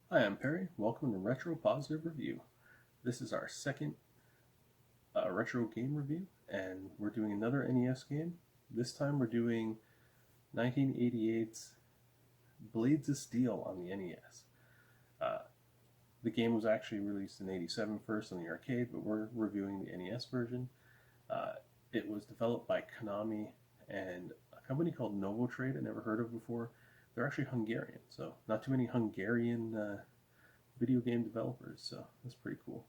Hi, I'm Perry. Welcome to Retro Positive Review. This is our second retro game review, and we're doing another NES game. This time we're doing 1988's Blades of Steel on the NES. Uh, the game was actually released in '87 first on the arcade, but we're reviewing the NES version. Uh, it was developed by Konami and a company called Novo Trade I never heard of before. They're actually Hungarian, so not too many Hungarian video game developers, so that's pretty cool.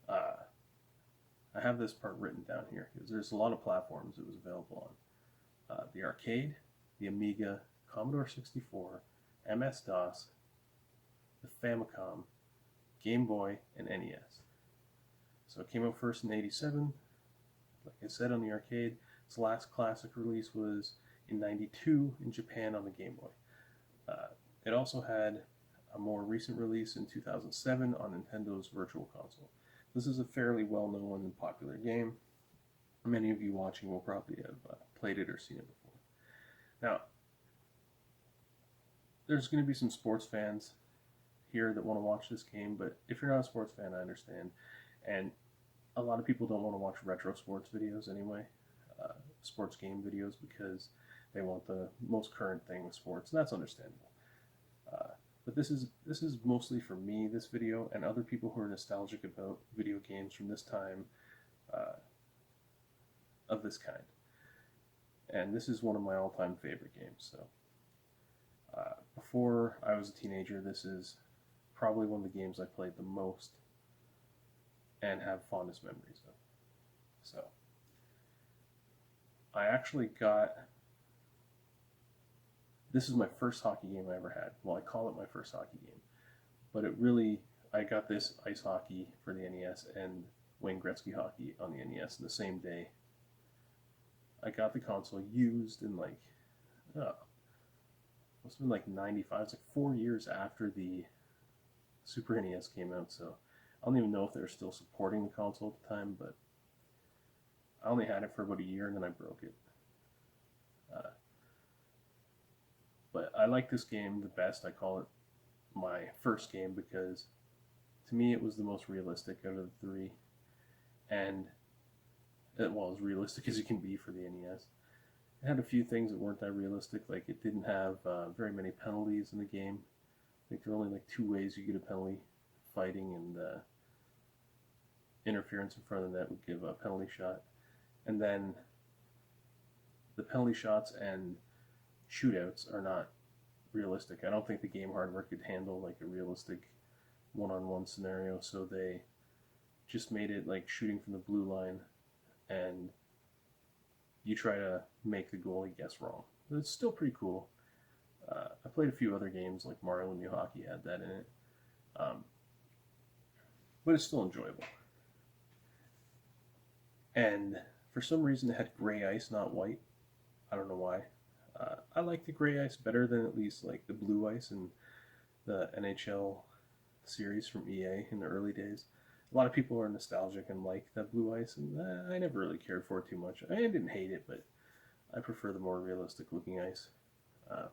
Uh, I have this part written down here because there's a lot of platforms it was available on. The arcade, the Amiga, Commodore 64, MS-DOS, the Famicom, Game Boy, and NES. So it came out first in '87, like I said, on the arcade. Its last classic release was in '92 in Japan on the Game Boy. It also had a more recent release in 2007 on Nintendo's Virtual Console. This is a fairly well-known and popular game. Many of you watching will probably have played it or seen it before. Now, there's going to be some sports fans here that want to watch this game, but if you're not a sports fan, I understand. And a lot of people don't want to watch retro sports videos anyway, sports game videos, because they want the most current thing with sports, and that's understandable. Uh, but this is mostly for me, this video, and other people who are nostalgic about video games from this time, uh, of this kind. And this is one of my all-time favorite games. So before I was a teenager, this is probably one of the games I played the most and have fondest memories of. So I actually got this is my first hockey game I ever had. Well, I call it my first hockey game, but it really I got this ice hockey for the NES and Wayne Gretzky hockey on the NES in the same day. I got the console used in like must have been like '95. It's like 4 years after the Super NES came out, so I don't even know if they're still supporting the console at the time, but I only had it for about a year and then I broke it. Uh, but I like this game the best. I call it my first game because to me it was the most realistic out of the three, and as realistic as it can be for the NES. It had a few things that weren't that realistic, like it didn't have very many penalties in the game. I think there are only like two ways you get a penalty: fighting and interference in front of the net would give a penalty shot. And then the penalty shots and shootouts are not realistic. I don't think the game hardware could handle like a realistic one-on-one scenario, so they just made it like shooting from the blue line, and you try to make the goalie guess wrong. But it's still pretty cool. I played a few other games like Mario and New Hockey had that in it, um, but it's still enjoyable. And for some reason, it had gray ice, not white. I don't know why. I like the gray ice better than at least like the blue ice in the NHL series from EA in the early days. A lot of people are nostalgic and like that blue ice, and I never really cared for it too much. I didn't hate it, but I prefer the more realistic looking ice. Uh,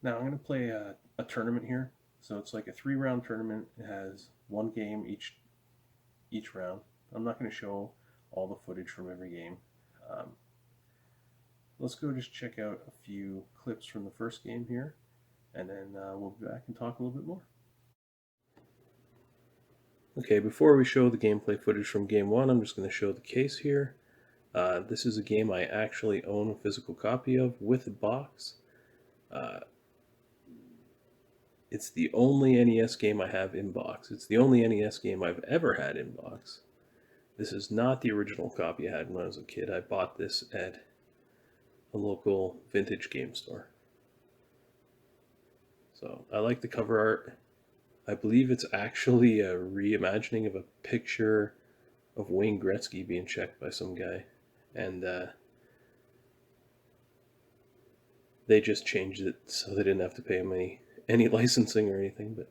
Now I'm going to play a tournament here. So it's like a 3 round tournament. It has one game each round. I'm not going to show all the footage from every game. Um, let's go just check out a few clips from the first game here, and then we'll be back and talk a little bit more. Okay, before we show the gameplay footage from game one, I'm just going to show the case here. This is a game I actually own a physical copy of with a box. Uh, it's the only NES game I have in box. It's the only NES game I've ever had in box. This is not the original copy I had when I was a kid. I bought this at a local vintage game store. So I like the cover art. I believe it's actually a reimagining of a picture of Wayne Gretzky being checked by some guy. And they just changed it so they didn't have to pay him any licensing or anything. But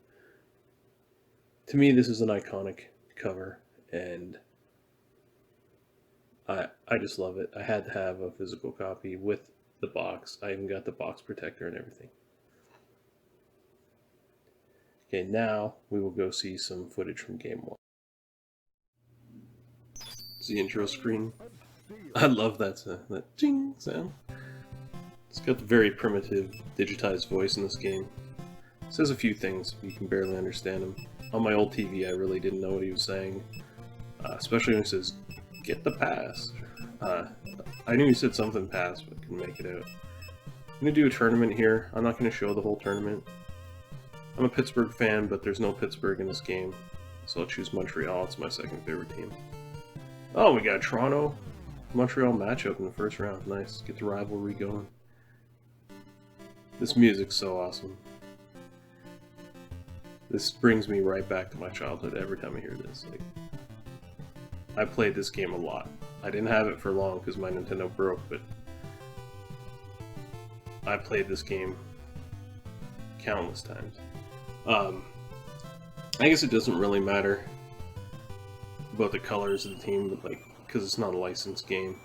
to me, this is an iconic cover, and I just love it. I had to have a physical copy with the box. I even got the box protector and everything. Okay, now we will go see some footage from game 1. It's the intro screen. I love that sound, that ding sound. It's got the very primitive digitized voice in this game. It says a few things, but you can barely understand him. On my old TV, I really didn't know what he was saying, especially when he says, "Get the pass." I knew he said something pass, but couldn't make it out. I'm going to do a tournament here. I'm not going to show the whole tournament. I'm a Pittsburgh fan, but there's no Pittsburgh in this game, so I'll choose Montreal. It's my second favorite team. Oh, we got a Toronto-Montreal matchup in the first round. Nice. Get the rivalry going. This music's so awesome. This brings me right back to my childhood every time I hear this. Like, I played this game a lot. I didn't have it for long because my Nintendo broke, but I played this game countless times. I guess it doesn't really matter about the colors of the team, but like, because it's not a licensed game.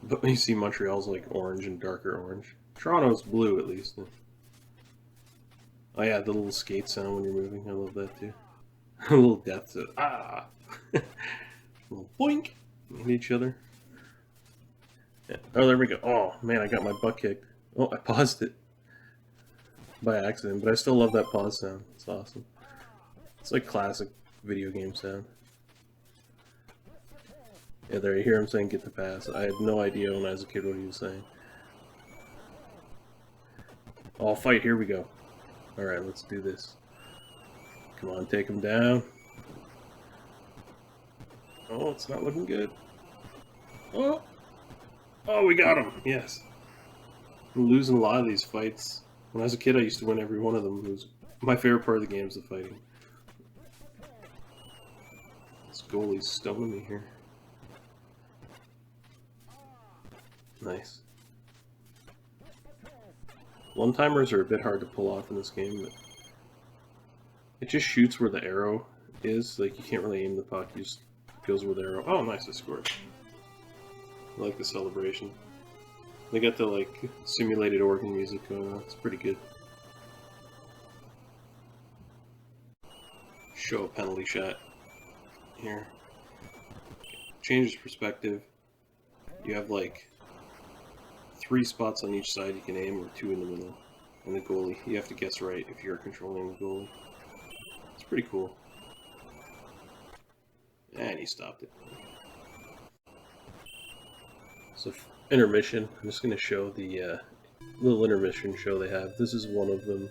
But when you see Montreal's like orange and darker orange, Toronto's blue at least. Oh yeah, the little skate sound when you're moving, I love that too. A little death to ah, a little boink, hit each other. Yeah. Oh, there we go. Oh man, I got my butt kicked. Oh, I paused it by accident, but I still love that pause sound. It's awesome. It's like classic video game sound. Yeah, there you hear him saying "get the pass." I had no idea when I was a kid what he was saying. Oh, fight! Here we go. All right, let's do this. Come on, take him down. Oh, it's not looking good. Oh, oh, we got him. Yes. I'm losing a lot of these fights. When I was a kid, I used to win every one of them. It was my favorite part of the game is the fighting. This goalie's stoning me here. Nice. One-timers are a bit hard to pull off in this game, but it just shoots where the arrow is. Like, you can't really aim the puck, it just goes where the arrow... Oh, nice, I scored. I like the celebration. They got the, like, simulated organ music going on. It's pretty good. Show a penalty shot here. Changes perspective. You have, like, 3 spots on each side you can aim, or 2 in the middle. And the goalie, you have to guess right if you're controlling the goalie. It's pretty cool. And he stopped it. So, intermission. I'm just going to show the little intermission show they have. This is one of them.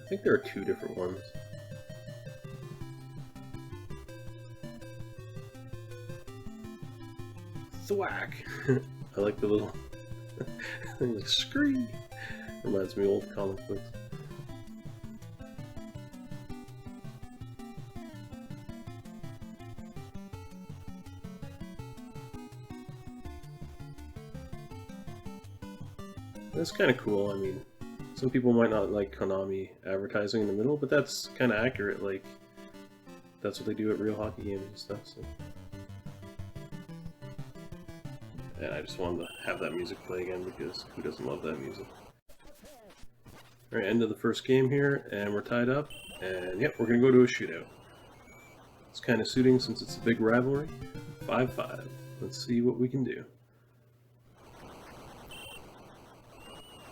I think there are 2 different ones. Thwack! I like the little scream. Reminds me of old comic books. That's kind of cool. I mean, some people might not like Konami advertising in the middle, but that's kind of accurate. Like, that's what they do at real hockey games and stuff. So. And I just wanted to have that music play again because who doesn't love that music? Alright, end of the first game here, and we're tied up, and yep, we're going to go to a shootout. It's kind of suiting since it's a big rivalry. 5-5. Let's see what we can do.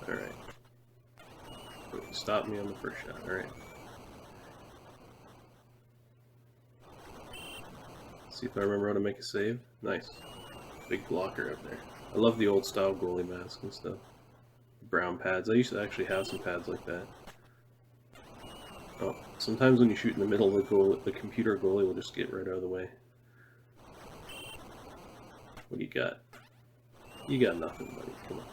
Alright. Stop me on the first shot, alright. See if I remember how to make a save. Nice. Big blocker up there. I love the old style goalie mask and stuff. Brown pads. I used to actually have some pads like that. Oh, sometimes when you shoot in the middle, the computer goalie will just get right out of the way. What do you got? You got nothing, buddy. Come on.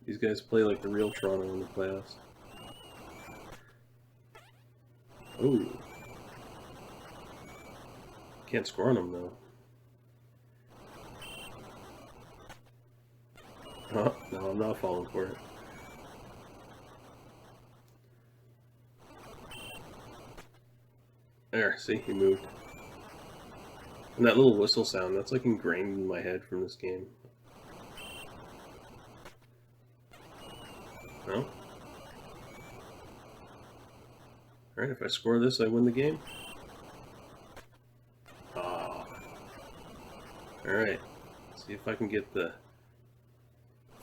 These guys play like the real Toronto in the playoffs. Ooh. Can't score on them though. Oh, no, I'm not falling for it. There, see, he moved. And that little whistle sound, that's like ingrained in my head from this game. No? Alright, if I score this, I win the game. Ah. Alright. See if I can get the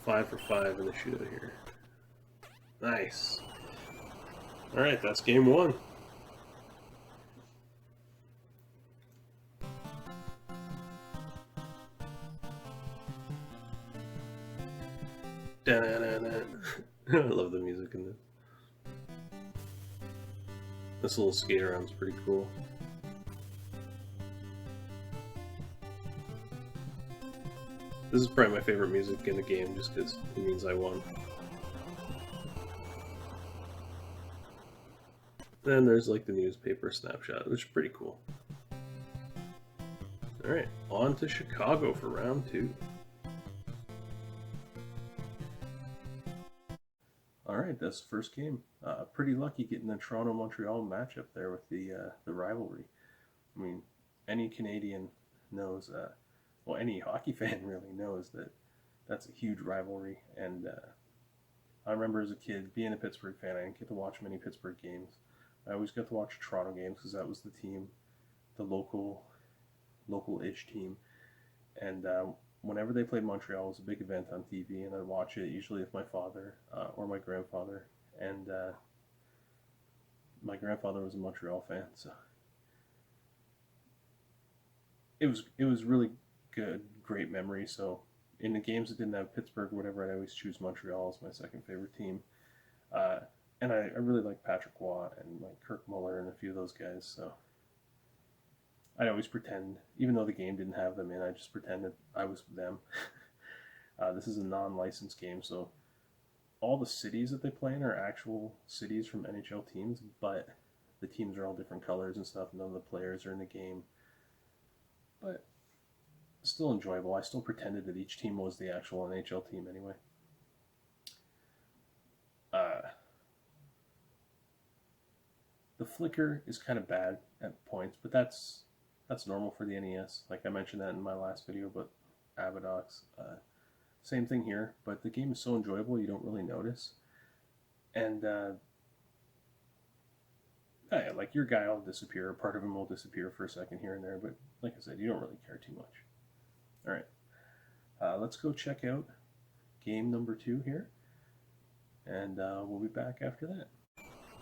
5 for 5 in the shootout here. Nice. Alright, that's game 1. I love the music in this. This little skate around is pretty cool. This is probably my favorite music in the game just because it means I won. Then there's like the newspaper snapshot, which is pretty cool. Alright, on to Chicago for round 2. Alright, that's the first game. Pretty lucky getting the Toronto-Montreal matchup there with the rivalry. I mean, any Canadian knows, well, any hockey fan really knows that that's a huge rivalry. And I remember as a kid being a Pittsburgh fan, I didn't get to watch many Pittsburgh games. I always got to watch Toronto games because that was the team, the local-ish team. And whenever they played Montreal, it was a big event on TV, and I'd watch it usually with my father or my grandfather. And my grandfather was a Montreal fan, so it was really good, great memory. So in the games that didn't have Pittsburgh or whatever, I'd always choose Montreal as my second favorite team. And I really like Patrick Waugh and like Kirk Muller and a few of those guys. So I'd always pretend, even though the game didn't have them in, I just pretended I was them. This is a non-licensed game, so all the cities that they play in are actual cities from NHL teams, but the teams are all different colors and stuff. None of the players are in the game, but still enjoyable. I still pretended that each team was the actual NHL team anyway. The flicker is kind of bad at points, but that's normal for the NES. Like I mentioned that in my last video about Avidox. Same thing here, but the game is so enjoyable you don't really notice. And like your guy will disappear, part of him will disappear for a second here and there, but like I said, you don't really care too much. Alright, let's go check out game number 2 here, and we'll be back after that.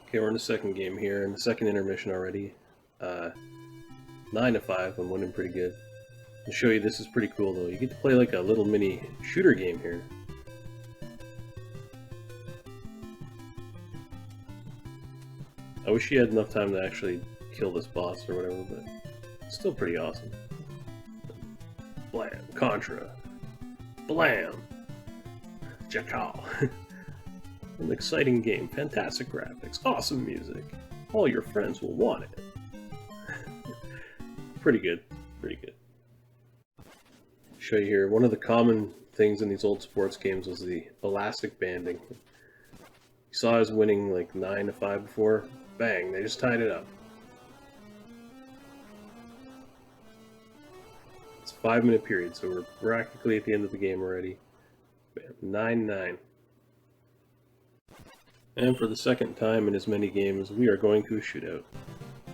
Okay, we're in the second game here, in the second intermission already. 9 to 5, I'm winning pretty good. I'll show you, this is pretty cool though. You get to play like a little mini shooter game here. I wish you had enough time to actually kill this boss or whatever, but it's still pretty awesome. Blam, Contra. Blam! Jackal. An exciting game, fantastic graphics, awesome music. All your friends will want it. Pretty good, pretty good. Show you here, one of the common things in these old sports games was the elastic banding. You saw I was winning like 9 to 5 before, bang, they just tied it up. It's a 5-minute period, so we're practically at the end of the game already. 9-9. And for the second time in as many games, we are going to a shootout.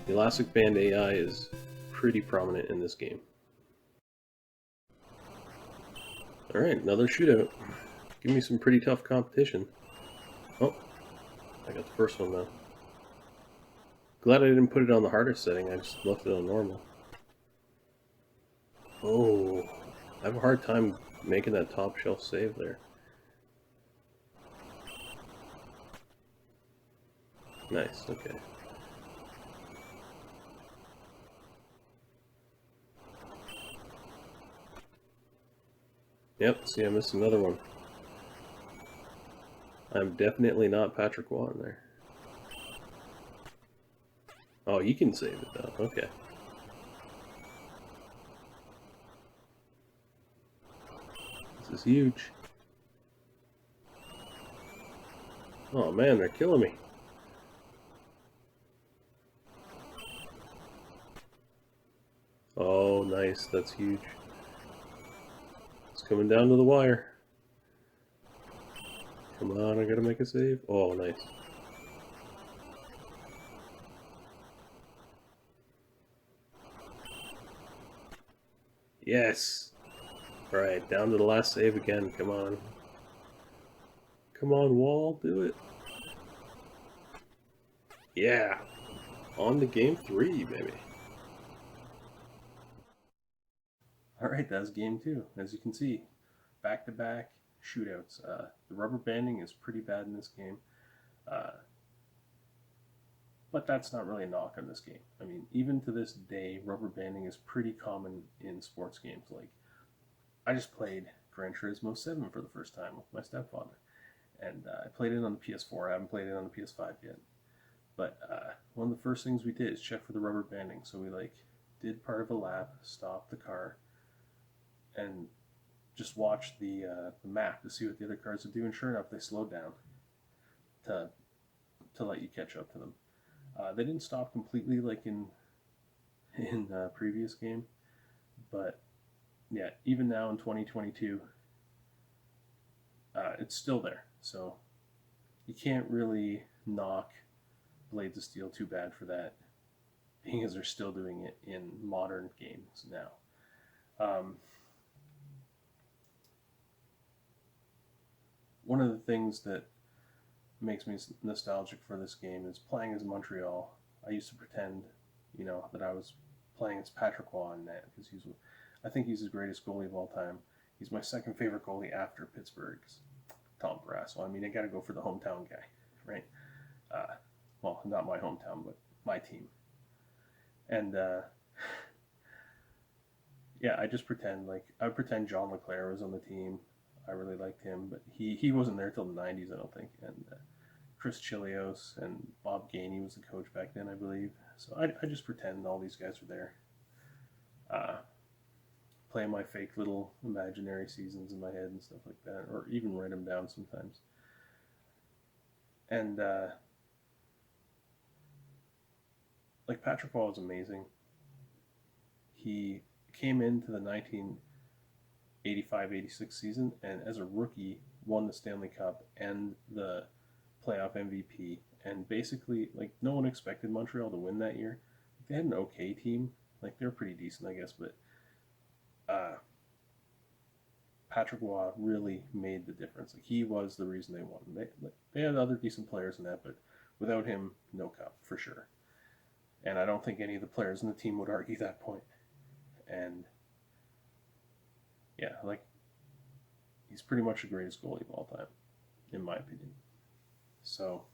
The elastic band AI is pretty prominent in this game. Alright, another shootout. Give me some pretty tough competition. Oh, I got the first one though. Glad I didn't put it on the hardest setting, I just left it on normal. Oh, I have a hard time making that top shelf save there. Nice, okay. Yep, see, I missed another one. I'm definitely not Patrick Waugh in there. Oh, you can save it though, okay. This is huge. Oh man, they're killing me. Oh, nice, that's huge. It's coming down to the wire. Come on, I gotta make a save. Oh, nice. Yes! Alright, down to the last save again. Come on. Come on, Wall. Do it. Yeah! On to game 3, baby. Alright, that's game 2. As you can see, back-to-back shootouts. The rubber banding is pretty bad in this game. But that's not really a knock on this game. I mean, even to this day, rubber banding is pretty common in sports games. Like, I just played Gran Turismo 7 for the first time with my stepfather. And I played it on the PS4. I haven't played it on the PS5 yet. But one of the first things we did is check for the rubber banding. So we did part of a lap, stopped the car, and just watched the map to see what the other cars would do. And sure enough, they slowed down to let you catch up to them. They didn't stop completely like in previous game, but yeah, even now in 2022, it's still there. So you can't really knock Blades of Steel too bad for that, being as they're still doing it in modern games now. One of the things that makes me nostalgic for this game is playing as Montreal. I used to pretend, that I was playing as Patrick Waugh in that, because I think he's the greatest goalie of all time. He's my second favorite goalie after Pittsburgh's Tom Barrasso. I mean, I got to go for the hometown guy, right? Well, not my hometown, but my team. And yeah, I just pretend I would pretend John LeClaire was on the team. I really liked him, but he wasn't there till the 90s, I don't think. And Chris Chilios and Bob Gainey was the coach back then, I believe. So I just pretend all these guys were there. Play my fake little imaginary seasons in my head and stuff like that, or even write them down sometimes. And Patrick Waugh was amazing. He came into the 1985-86 season, and as a rookie won the Stanley Cup and the playoff MVP. And basically, no one expected Montreal to win that year. They had an okay team. They were pretty decent, I guess, but Patrick Waugh really made the difference. He was the reason they won. They had other decent players in that, but without him, no cup, for sure. And I don't think any of the players in the team would argue that point. And yeah, he's pretty much the greatest goalie of all time, in my opinion. So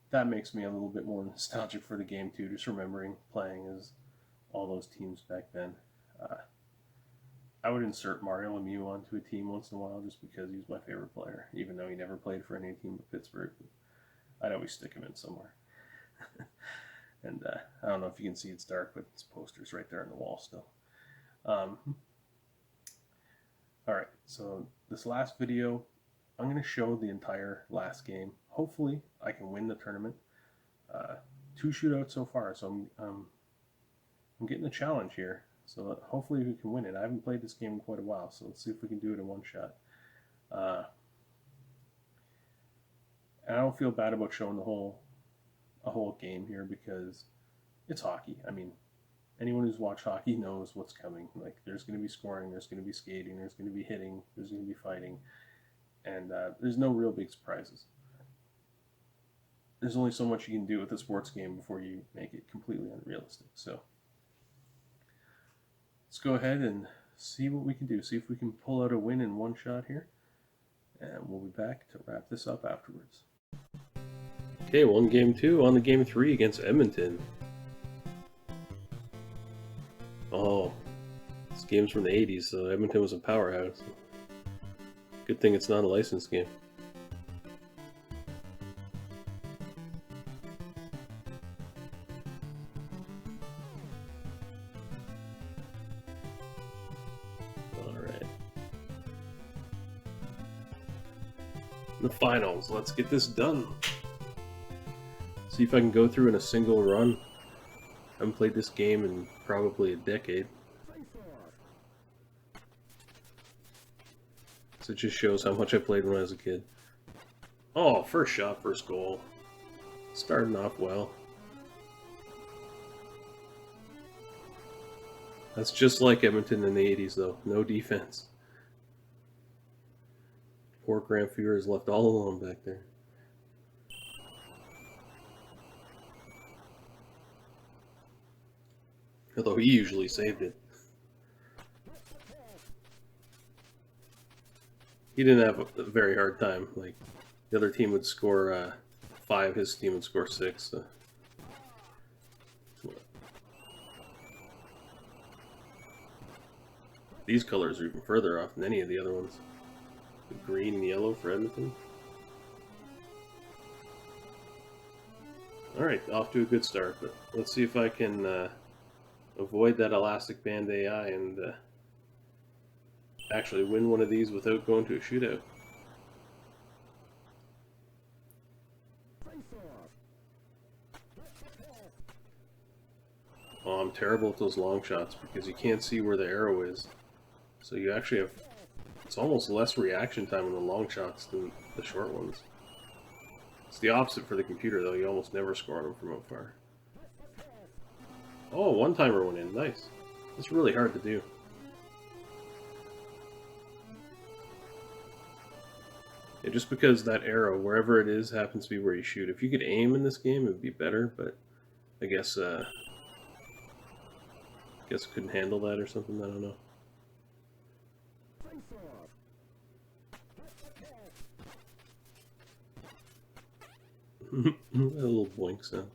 that makes me a little bit more nostalgic for the game too, just remembering playing as all those teams back then. I would insert Mario Lemieux onto a team once in a while just because he was my favorite player, even though he never played for any team but Pittsburgh. I'd always stick him in somewhere. And I don't know if you can see, it's dark, but his poster's right there on the wall still. Alright, so this last video, I'm going to show the entire last game. Hopefully, I can win the tournament. 2 shootouts so far, so I'm getting a challenge here. So hopefully we can win it. I haven't played this game in quite a while, so let's see if we can do it in one shot. And I don't feel bad about showing a whole game here because it's hockey. I mean, anyone who's watched hockey knows what's coming. There's going to be scoring, there's going to be skating, there's going to be hitting, there's going to be fighting, and there's no real big surprises. There's only so much you can do with a sports game before you make it completely unrealistic. So let's go ahead and see what we can do. See if we can pull out a win in one shot here. And we'll be back to wrap this up afterwards. Okay, won game 2, on to game 3 against Edmonton. Oh, this game's from the 80s, so Edmonton was a powerhouse. Good thing it's not a licensed game. The finals. Let's get this done. See if I can go through in a single run. I haven't played this game in probably a decade. So it just shows how much I played when I was a kid. Oh, first shot, first goal. Starting off well. That's just like Edmonton in the 80s, though. No defense. Poor Grant Fuhrer is left all alone back there. Although he usually saved it. He didn't have a very hard time. Like, the other team would score 5, his team would score 6. So. These colors are even further off than any of the other ones. The green and yellow for Edmonton. Alright, off to a good start, but let's see if I can avoid that elastic band AI and actually win one of these without going to a shootout. Oh, I'm terrible at those long shots because you can't see where the arrow is. So you actually have... It's almost less reaction time on the long shots than the short ones. It's the opposite for the computer, though. You almost never score on them from out far. Oh, one-timer went in. Nice. It's really hard to do. Yeah, just because that arrow, wherever it is, happens to be where you shoot. If you could aim in this game, it would be better, but I guess I couldn't handle that or something. I don't know. A little boink sound.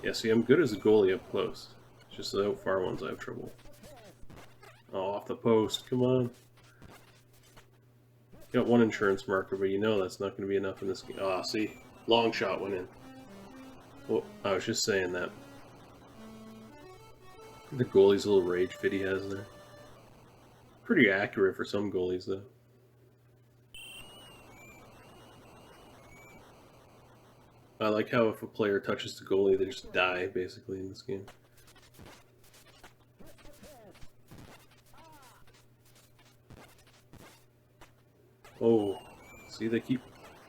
Yeah, see, I'm good as a goalie up close. It's just the out far ones I have trouble. Oh, off the post. Come on. Got one insurance marker, but you know that's not going to be enough in this game. Ah, see? Long shot went in. Oh, I was just saying that. The goalie's little rage fit he has there. Pretty accurate for some goalies, though. I like how if a player touches the goalie, they just die, basically, in this game. Oh, see, they keep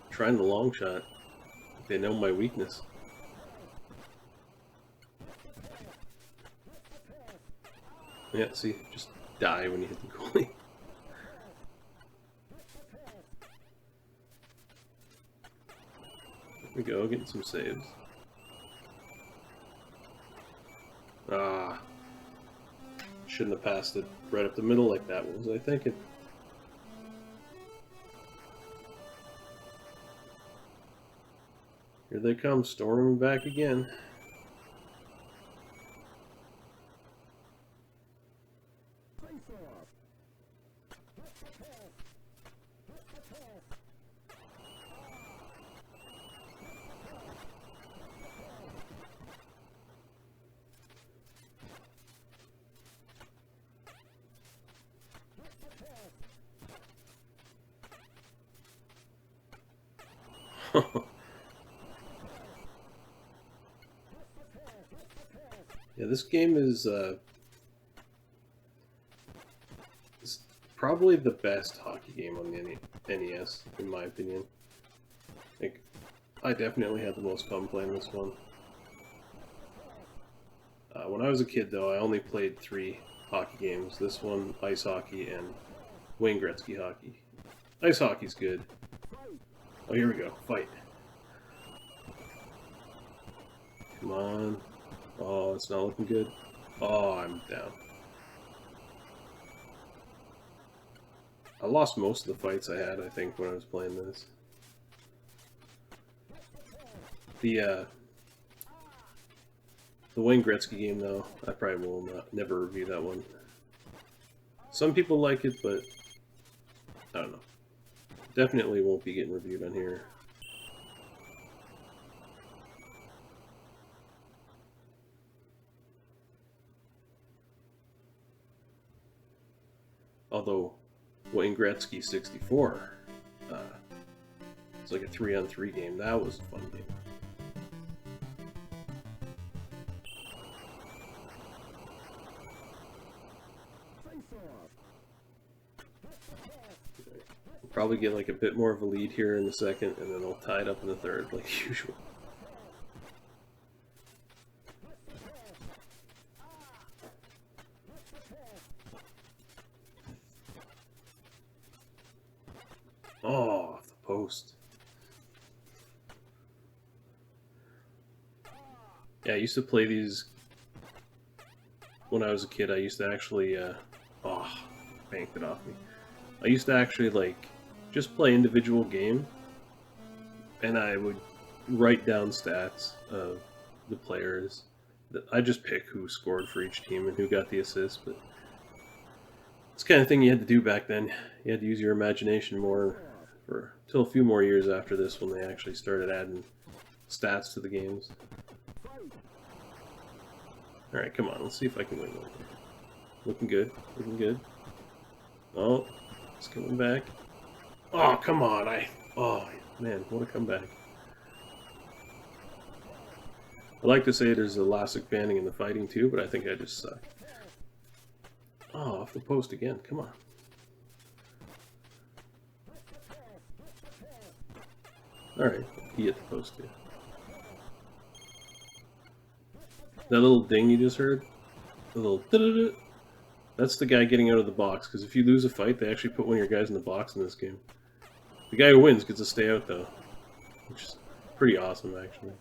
trying the long shot. They know my weakness. Yeah, see, just die when you hit the goalie. There we go, getting some saves. Ah. Shouldn't have passed it right up the middle like that. What was I thinking? Here they come, storming back again. Yeah, this game is probably the best hockey game on the NES, in my opinion. Like, I definitely had the most fun playing this one. When I was a kid, though, I only played 3 hockey games. This one, ice hockey, and Wayne Gretzky hockey. Ice hockey's good. Oh, here we go. Fight. Come on. Oh, it's not looking good. Oh, I'm down. I lost most of the fights I had, I think, when I was playing this. The Wayne Gretzky game, though, I probably will never review that one. Some people like it, but I don't know. Definitely won't be getting reviewed on here. Although Wayne Gretzky 64, it's like a 3-on-3 game. That was a fun game. Probably get like a bit more of a lead here in the second, and then I'll tie it up in the third, like usual. Yeah, I used to play these when I was a kid. I used to actually, oh, banked it off me. I used to actually like just play individual game, and I would write down stats of the players. I just pick who scored for each team and who got the assist. But it's the kind of thing you had to do back then. You had to use your imagination more for till a few more years after this when they actually started adding stats to the games. All right, come on. Let's see if I can win one. Looking good. Looking good. Oh, it's coming back. Oh, come on. Oh, man, what a comeback. I like to say there's elastic banding in the fighting too, but I think I just suck. Oh, off the post again. Come on. Alright, he hit the post too. That little ding you just heard? The little da-da-da, that's the guy getting out of the box, because if you lose a fight, they actually put one of your guys in the box in this game. The guy who wins gets to stay out, though. Which is pretty awesome, actually.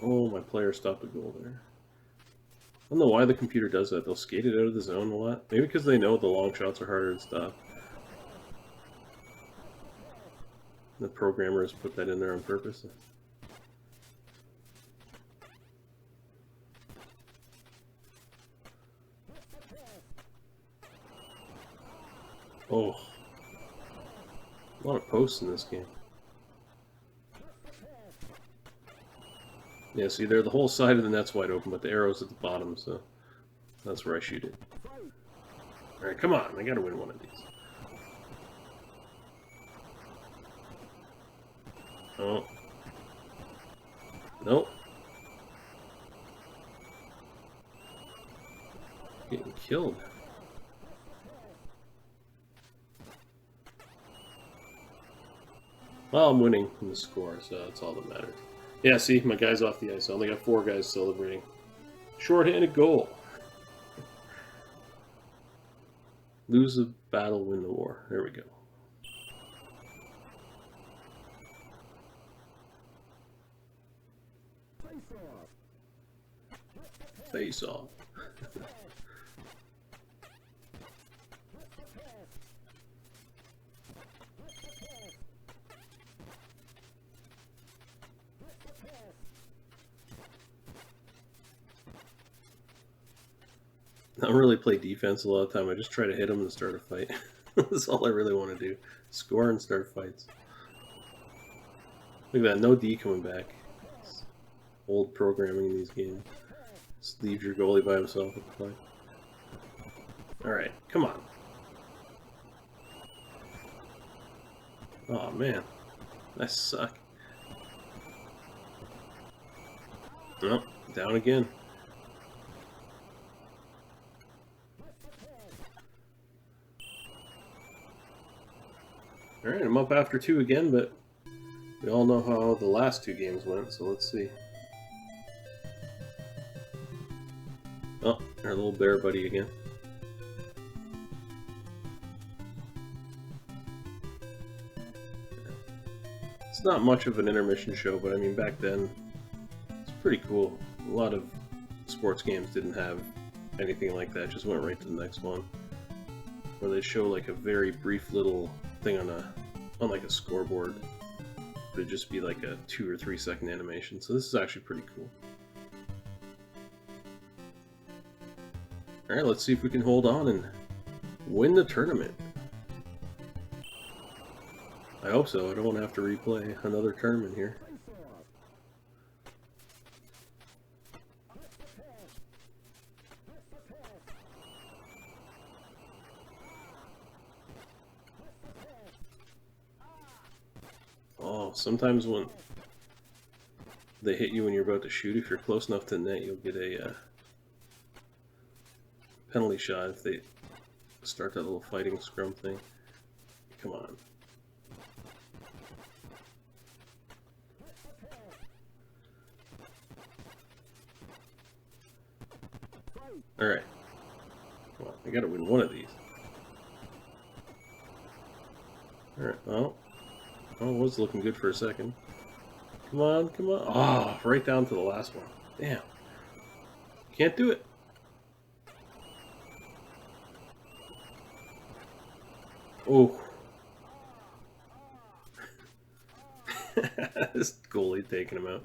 Oh, my player stopped the goal there. I don't know why the computer does that. They'll skate it out of the zone a lot. Maybe because they know the long shots are harder to stop. The programmers put that in there on purpose. Oh. A lot of posts in this game. Yeah, see there, the whole side of the net's wide open, but the arrow's at the bottom, so that's where I shoot it. Alright, come on, I gotta win one of these. Oh. Nope. Getting killed. Well, I'm winning in the score, so that's all that matters. Yeah, see, my guy's off the ice. I only got 4 guys celebrating. Short-handed goal. Lose the battle, win the war. There we go. Face off. I don't really play defense a lot of the time. I just try to hit them and start a fight. That's all I really want to do. Score and start fights. Look at that, no D coming back. It's old programming in these games. Just leave your goalie by himself at the play. Alright, come on. Oh man, I suck. Oh, down again. Alright, I'm up after 2 again, but we all know how the last 2 games went, so let's see. Oh, our little bear buddy again. It's not much of an intermission show, but I mean, back then, it's pretty cool. A lot of sports games didn't have anything like that, just went right to the next one. Where they show like a very brief little thing on like a scoreboard. It'd just be like a 2 or 3 second animation, so this is actually pretty cool. Alright, let's see if we can hold on and win the tournament. I hope so. I don't want to have to replay another tournament here. Oh, sometimes when they hit you when you're about to shoot, if you're close enough to the net, you'll get a penalty shot if they start that little fighting scrum thing. Come on. Alright. Well, I gotta win one of these. Alright, well, it was looking good for a second. Come on, come on. Ah, oh, right down to the last one. Damn. Can't do it. Oh. This goalie taking him out.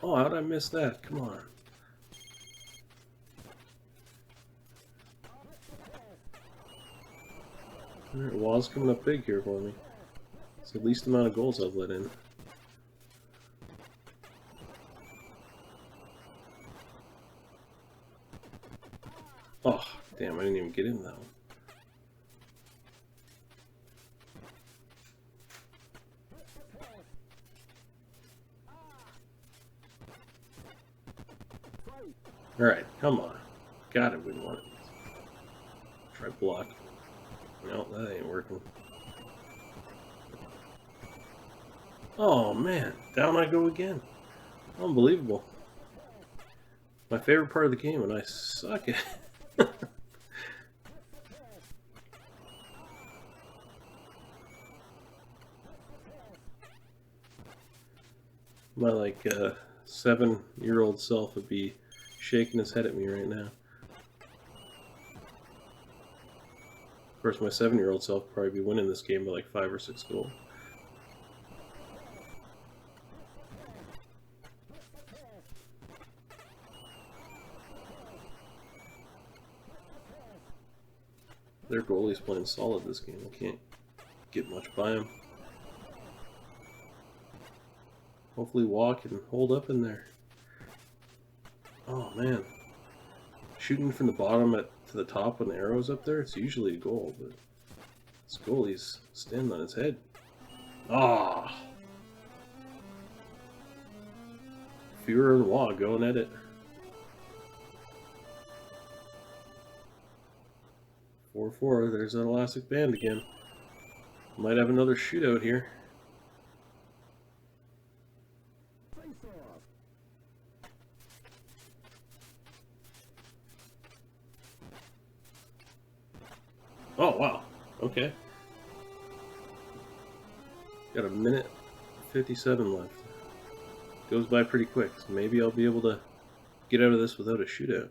Oh, how'd I miss that? Come on. Alright, wall's coming up big here for me. It's the least amount of goals I've let in. Oh, damn, I didn't even get in that one. Alright, come on. Gotta win one of these. Try block. No, that ain't working. Oh man, down I go again. Unbelievable. My favorite part of the game, and I suck at it. My like 7-year-old self would be shaking his head at me right now. Of course, my 7-year-old self would probably be winning this game by like 5 or 6 goals. Their goalie's playing solid this game. I can't get much by him. Hopefully walk and hold up in there. Oh man. Shooting from the bottom to the top when the arrow's up there, it's usually a goal, but this goalie's standing on his head. Ah! Fewer and Wah going at it. Four. There's that elastic band again. Might have another shootout here. Oh, wow. Okay. Got a minute 57 left. Goes by pretty quick, so maybe I'll be able to get out of this without a shootout.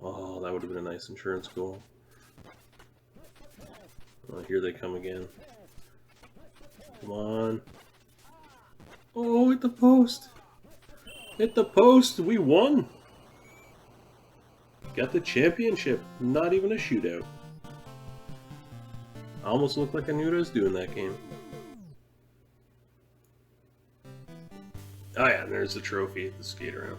Oh, that would have been a nice insurance goal. Oh, here they come again. Come on. Oh, hit the post. Hit the post. We won. Got the championship. Not even a shootout. I almost looked like I knew what I was doing that game. Oh yeah, and there's the trophy, the skate around.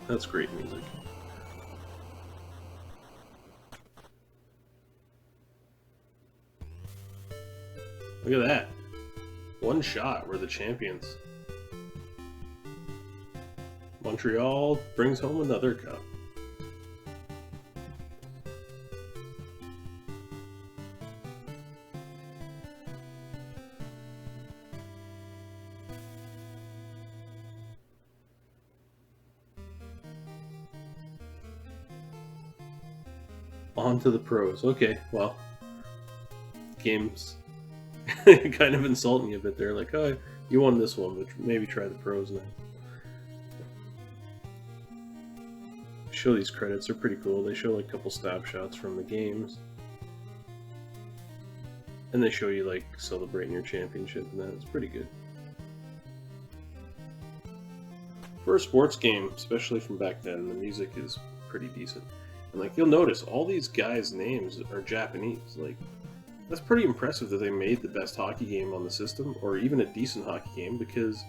That's great music. Look at that. One shot, we're the champions. Montreal brings home another cup. On to the pros. Okay, well, game's kind of insulting you a bit there. Like, oh, you won this one, but maybe try the pros now. Show these credits, they're pretty cool. They show like a couple snapshots from the games. And they show you like celebrating your championship and that. It's pretty good. For a sports game, especially from back then, the music is pretty decent. And like you'll notice, all these guys' names are Japanese. Like, that's pretty impressive that they made the best hockey game on the system, or even a decent hockey game, because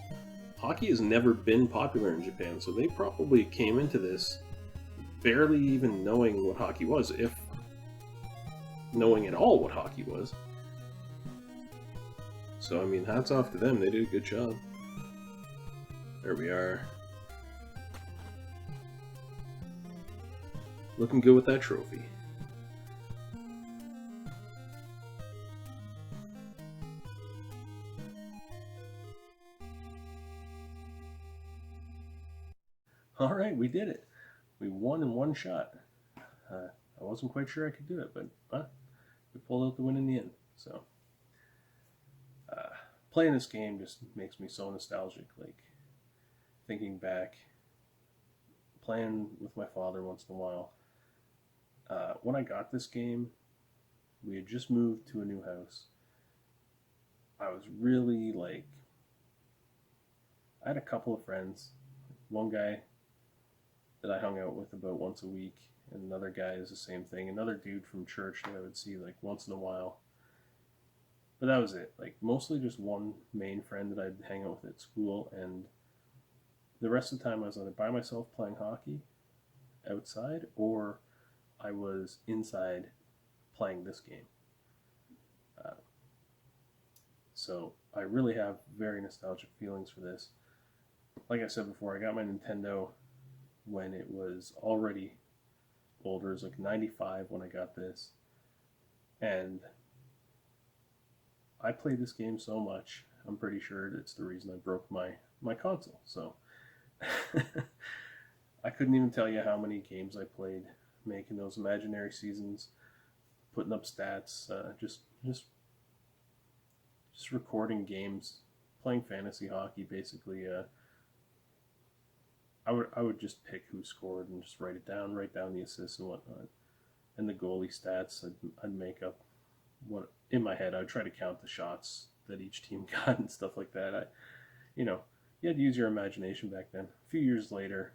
hockey has never been popular in Japan. So they probably came into this barely even knowing what hockey was, if knowing at all what hockey was. So, I mean, hats off to them. They did a good job. There we are. Looking good with that trophy. All right, we did it. We won in one shot. I wasn't quite sure I could do it, but we pulled out the win in the end. So, playing this game just makes me so nostalgic. Like, thinking back, playing with my father once in a while. When I got this game, we had just moved to a new house. I was really like, I had a couple of friends. One guy that I hung out with about once a week, and another guy is the same thing. Another dude from church that I would see like once in a while. But that was it. Like mostly just one main friend that I'd hang out with at school, and the rest of the time I was either by myself playing hockey outside, or I was inside playing this game. Uh, so I really have very nostalgic feelings for this. Like I said before, I got my Nintendo when it was already older. It was like 95 when I got this. And I played this game so much, I'm pretty sure it's the reason I broke my console. So I couldn't even tell you how many games I played, making those imaginary seasons, putting up stats, just recording games, playing fantasy hockey basically. I would just pick who scored and just write down the assists and whatnot, and the goalie stats. I'd make up what in my head. I'd try to count the shots that each team got and stuff like that. You had to use your imagination back then. A few years later,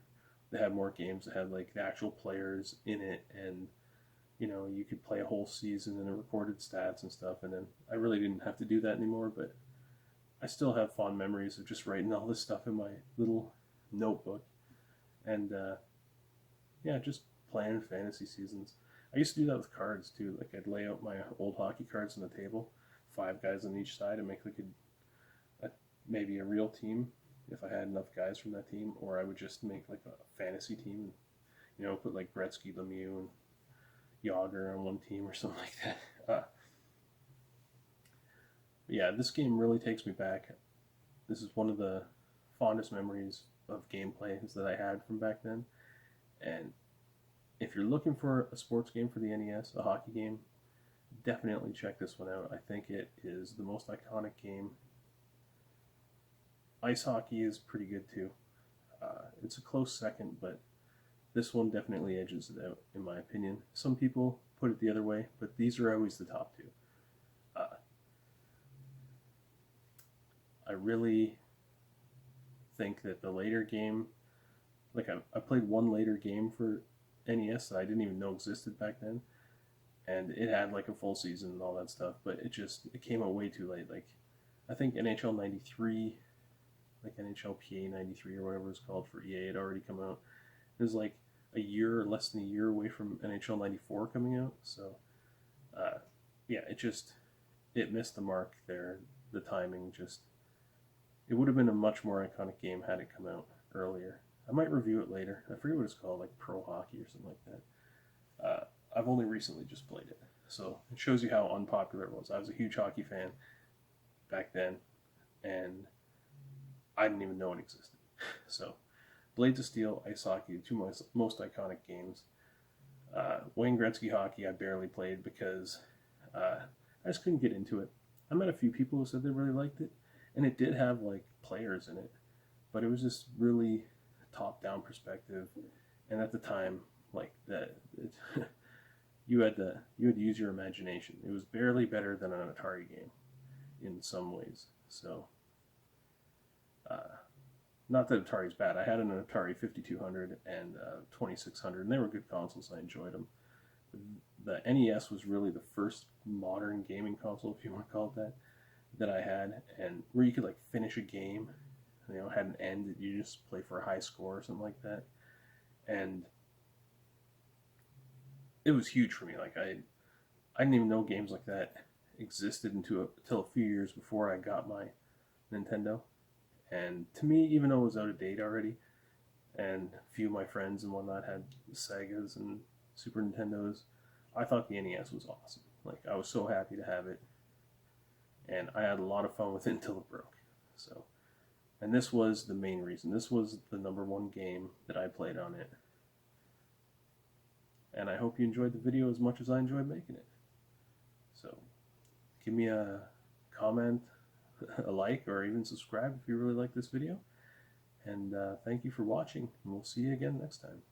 they had more games that had like the actual players in it, and you could play a whole season and it recorded stats and stuff. And then I really didn't have to do that anymore, but I still have fond memories of just writing all this stuff in my little notebook. And just playing fantasy seasons. I used to do that with cards too. Like I'd lay out my old hockey cards on the table, 5 guys on each side, and make like maybe a real team if I had enough guys from that team, or I would just make like a fantasy team. Put like Gretzky, Lemieux, and Yager on one team or something like that. Yeah, this game really takes me back. This is one of the fondest memories of gameplay that I had from back then. And if you're looking for a sports game for the NES, a hockey game, definitely check this one out. I think it is the most iconic game. Ice hockey is pretty good too. It's a close second, but this one definitely edges it out, in my opinion. Some people put it the other way, but these are always the top two. I really think that the later game, like I played one later game for NES that I didn't even know existed back then, and it had like a full season and all that stuff, but it came out way too late. Like I think NHL 93, like NHL PA 93 or whatever it's called for EA, had already come out. It was like less than a year away from NHL 94 coming out. So it missed the mark there. The timing it would have been a much more iconic game had it come out earlier. I might review it later. I forget what it's called, like Pro Hockey or something like that. I've only recently just played it, so it shows you how unpopular it was. I was a huge hockey fan back then, and I didn't even know it existed. So, Blades of Steel, Ice Hockey, the two most iconic games. Wayne Gretzky hockey I barely played because I just couldn't get into it. I met a few people who said they really liked it, and it did have like players in it, but it was just really top-down perspective, and at the time, like that, you had to use your imagination. It was barely better than an Atari game in some ways. So, not that Atari's bad. I had an Atari 5200 and 2600, and they were good consoles. I enjoyed them. The NES was really the first modern gaming console, if you want to call it that I had, and where you could like finish a game, had an end that you just play for a high score or something like that. And it was huge for me. Like I didn't even know games like that existed until a few years before I got my Nintendo. And to me, even though it was out of date already, and a few of my friends and whatnot had Segas and Super Nintendos, I thought the NES was awesome. Like, I was so happy to have it, and I had a lot of fun with it until it broke. So, and this was the main reason. This was the #1 game that I played on it. And I hope you enjoyed the video as much as I enjoyed making it. So, give me a comment, a like, or even subscribe if you really like this video. And thank you for watching, and we'll see you again next time.